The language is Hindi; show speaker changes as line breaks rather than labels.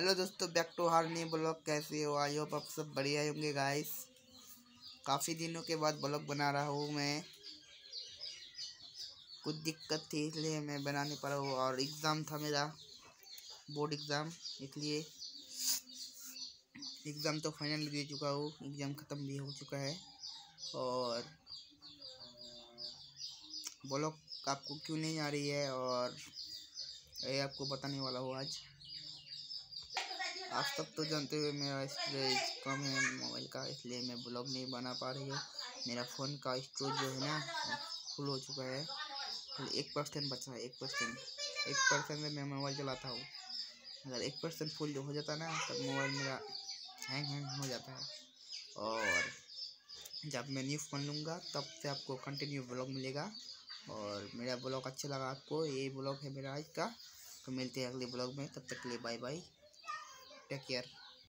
हेलो दोस्तों, बैक टू हर न्यू ब्लॉग। कैसे हो? आई होप आप सब बढ़िया होंगे गाइस। काफ़ी दिनों के बाद ब्लॉग बना रहा हूँ मैं। कुछ दिक्कत थी इसलिए मैं बना नहीं पा रहा हूँ, और एग्ज़ाम था मेरा, बोर्ड एग्ज़ाम, इसलिए एग्ज़ाम तो फाइनल दे चुका हूँ, एग्ज़ाम ख़त्म भी हो चुका है। और ब्लॉग आपको क्यों नहीं आ रही है, और ये आपको बताने वाला हूँ आज तक तो जानते हुए मेरा स्टोरेज कम है मोबाइल का, इसलिए मैं ब्लॉग नहीं बना पा रही हूँ। मेरा फ़ोन का स्टोरेज जो है ना फुल हो चुका है, खाली 1% बचा है। 1% में मैं मोबाइल चलाता हूँ। अगर 1% फुल हो जाता ना तब मोबाइल मेरा हैंग हो जाता है। और जब मैं न्यू फ़ोन लूँगा तब से आपको कंटिन्यू ब्लॉग मिलेगा। और मेरा ब्लॉग अच्छा लगा आपको, ये ब्लॉग है मेरा आज का, तो मिलते हैं अगले ब्लॉग में। तब तक के लिए बाय बाय, टेक केयर।